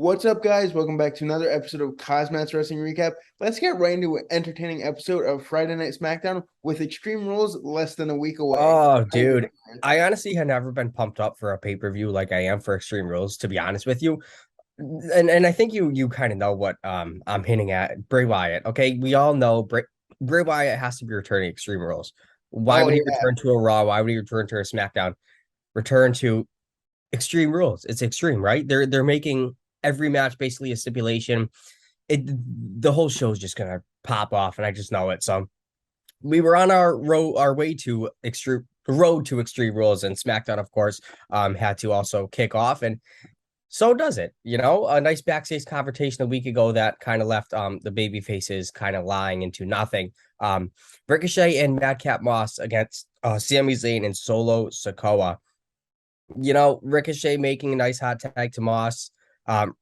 What's up, guys? Welcome back to another episode of KozMatt's Wrestling Recap. Let's get right into an entertaining episode of Friday Night SmackDown with Extreme Rules less than a week away. Oh, How you dude. doing, man? I honestly had never been pumped up for a pay-per-view like I am for Extreme Rules, to be honest with you. And I think you kind of know what I'm hinting at. Bray Wyatt. Okay, we all know Bray Wyatt has to be returning Extreme Rules. Why Oh would he yeah, return to a Raw? Why would he return to a SmackDown? Return to Extreme Rules. It's extreme, right? They're making every match basically a stipulation. The whole show is just gonna pop off, and I just know it. So we were on our way to extreme rules, and SmackDown, of course, had to also kick off, and so does it. A nice backstage confrontation a week ago that kind of left the baby faces kind of lying into nothing. Ricochet and Madcap Moss against Sami Zayn and Solo Sikoa. Ricochet making a nice hot tag to Moss.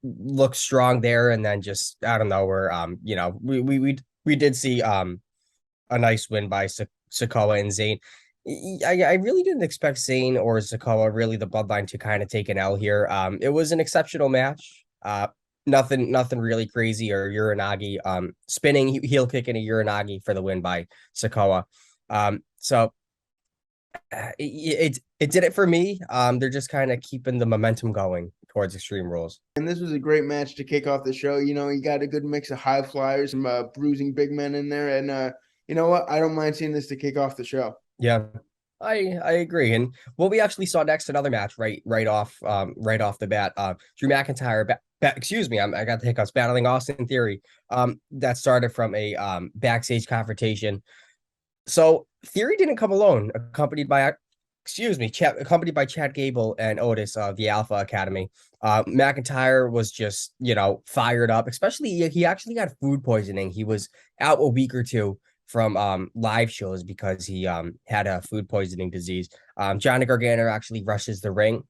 Looks strong there, and then just out of nowhere, we did see a nice win by Sikoa and Zayn. I really didn't expect Zayn or Sikoa, really the bloodline, to kind of take an L here. It was an exceptional match. Nothing really crazy or Uranagi. Spinning heel kick and a Uranagi for the win by Sikoa. So it did it for me. They're just kind of keeping the momentum going towards Extreme Rules. and this was a great match to kick off the show. You got a good mix of high flyers, some bruising big men in there, and you know what? I don't mind seeing this to kick off the show. Yeah, I agree. And what we actually saw next, another match right off the bat. Drew McIntyre, excuse me, I got the hiccups, battling Austin Theory. That started from a backstage confrontation. So Theory didn't come alone, accompanied by Chad Gable and Otis of the Alpha Academy. McIntyre was just, fired up, especially he actually got food poisoning. He was out a week or two from live shows because he had a food poisoning disease. Johnny Gargano actually rushes the ring.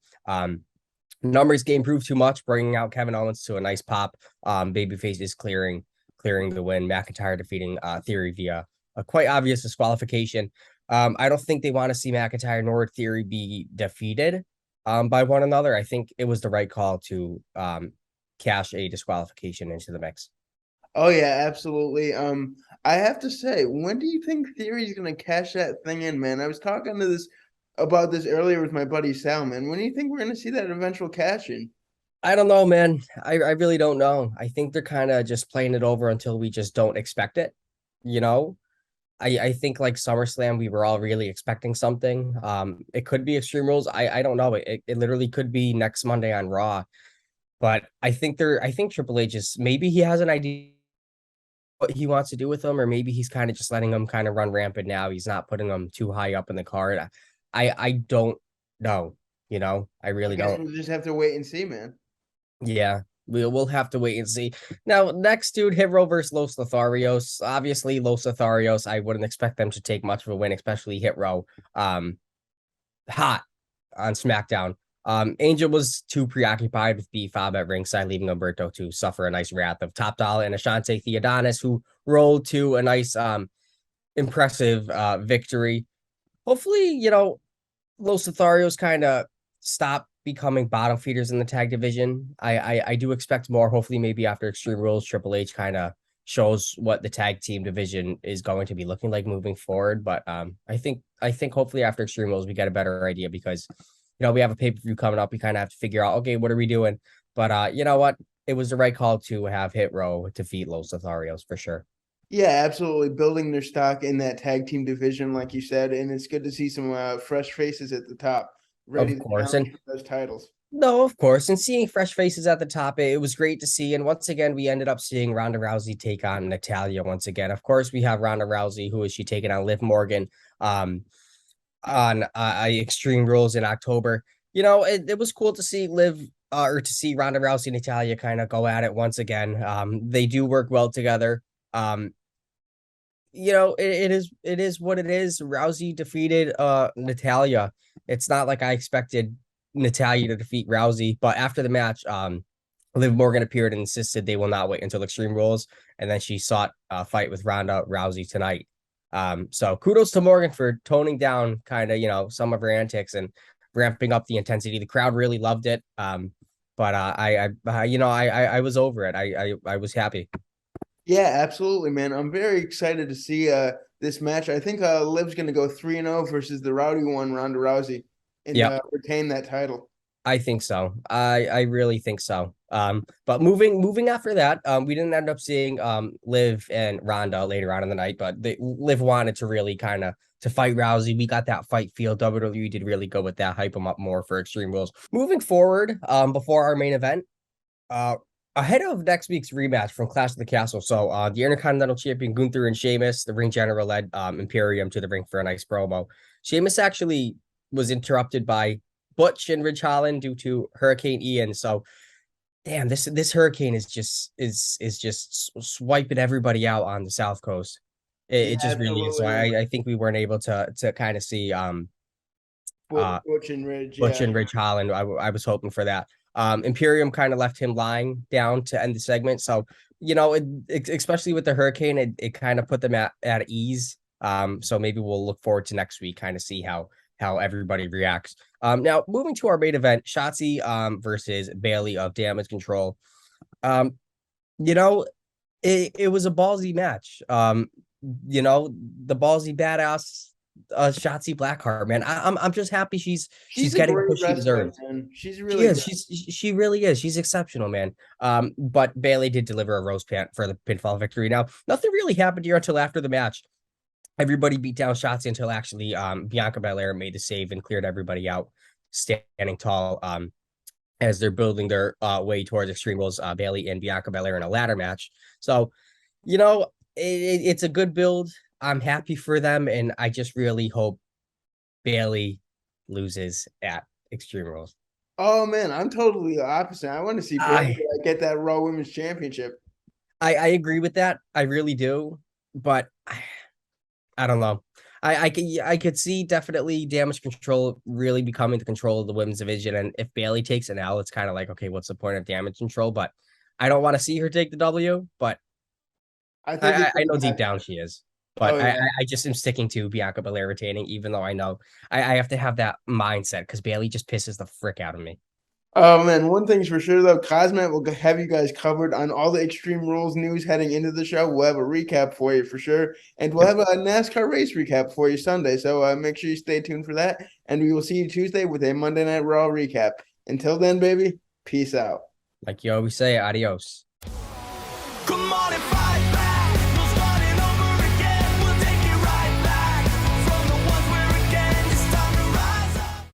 Numbers game proved too much, bringing out Kevin Owens to a nice pop. Babyface is clearing the win. McIntyre defeating Theory via a quite obvious disqualification. I don't think they want to see McIntyre nor Theory be defeated by one another. I think it was the right call to cash a disqualification into the mix. Oh yeah, absolutely. I have to say, when do you think Theory's gonna cash that thing in, man? I was talking to this about this earlier with my buddy Sal, man. When do you think we're gonna see that eventual cash in? I don't know, man. I really don't know. I think they're kind of just playing it over until we just don't expect it. You know, I think like SummerSlam, we were all really expecting something. It could be Extreme Rules. I don't know. It literally could be next Monday on Raw. But I think Triple H is, maybe he has an idea what he wants to do with them, or maybe he's kind of just letting them kind of run rampant now. He's not putting them too high up in the card. I don't know. I I really guess don't. we'll just have to wait and see, man. Yeah, we'll have to wait and see. Now, next, dude, Hit Row versus Los Lotharios. Obviously, Los Lotharios, I wouldn't expect them to take much of a win, especially Hit Row. Hot on SmackDown. Angel was too preoccupied with B-Fob at ringside, leaving Umberto to suffer a nice wrath of Top Dollar and Ashante Theodonis, who rolled to a nice, impressive victory. Hopefully, Los Lotharios kind of stop becoming bottom feeders in the tag division. I do expect more. Hopefully, maybe after Extreme Rules, Triple H kind of shows what the tag team division is going to be looking like moving forward. But I think hopefully after Extreme Rules, we get a better idea because we have a pay-per-view coming up. We kind of have to figure out, okay, what are we doing? But you know what? It was the right call to have Hit Row defeat Los Lotharios for sure. Yeah, absolutely. Building their stock in that tag team division, like you said, and it's good to see some fresh faces at the top, ready Of to course. challenge And for those titles. no, of course. And seeing fresh faces at the top, it was great to see. And once again, we ended up seeing Ronda Rousey take on Natalya once again. Of course, we have Ronda Rousey, who is she taking on Liv Morgan on Extreme Rules in October. It was cool to see Liv or to see Ronda Rousey and Natalya kind of go at it once again. They do work well together. Um, it is what it is. Rousey defeated Natalya. It's not like I expected Natalya to defeat Rousey, but after the match, Liv Morgan appeared and insisted they will not wait until Extreme Rules, and then she sought a fight with Ronda Rousey tonight. So kudos to Morgan for toning down kind of some of her antics and ramping up the intensity. The crowd really loved it. But I was over it. I was happy. Yeah, absolutely, man. I'm very excited to see this match. I think Liv's going to go 3-0 versus the rowdy one, Ronda Rousey, and Yep. retain that title. I think so. I really think so. But moving after that, we didn't end up seeing Liv and Ronda later on in the night, but Liv wanted to really kind of to fight Rousey. We got that fight feel. WWE did really good with that, hype them up more for Extreme Rules. Moving forward, before our main event, uh, ahead of next week's rematch from Clash of the Castle. So the Intercontinental Champion Gunther and Sheamus, the ring general led Imperium to the ring for a nice promo. Sheamus actually was interrupted by Butch and Ridge Holland due to Hurricane Ian. So damn, this hurricane is just swiping everybody out on the South Coast. Yeah, It just really is. So absolutely, man. I think we weren't able to kind of see uh Butch and Ridge, Butch yeah. and Ridge Holland. I was hoping for that. Imperium kind of left him lying down to end the segment. So, especially with the hurricane, it kind of put them at ease. So maybe we'll look forward to next week, kind of see how everybody reacts. Now moving to our main event, Shotzi versus Bailey of Damage Control. Um, you know, it was a ballsy match. The ballsy badass Shotzi Blackheart, man. I'm just happy she's She's a getting the great push she wrestler, deserves. man. She's She really is. good. She really is. She's exceptional, man. But Bailey did deliver a rose pant for the pinfall victory. Now, nothing really happened here until after the match. Everybody beat down Shotzi until actually Bianca Belair made the save and cleared everybody out, standing tall. As they're building their way towards Extreme Rules, Bailey and Bianca Belair in a ladder match. So, it's a good build. I'm happy for them, and I just really hope Bailey loses at Extreme Rules. Oh man, I'm totally the opposite. I want to see Bailey I get that Raw Women's Championship. I agree with that. I really do, but I don't know. I could see definitely Damage Control really becoming the control of the women's division, and if Bailey takes an L, it's kind of like, okay, what's the point of Damage Control? But I don't want to see her take the W, but I think I it's know gonna deep happen. down she is. Oh But yeah. I just am sticking to Bianca Belair retaining, even though I know I have to have that mindset because Bailey just pisses the frick out of me. Oh man, one thing's for sure though, KozMatt will have you guys covered on all the Extreme Rules news heading into the show. We'll have a recap for you for sure, and we'll Yep. have a NASCAR race recap for you Sunday. So make sure you stay tuned for that, and we will see you Tuesday with a Monday Night Raw recap. Until then, baby, peace out. Like you always say, adios. Come on and fight.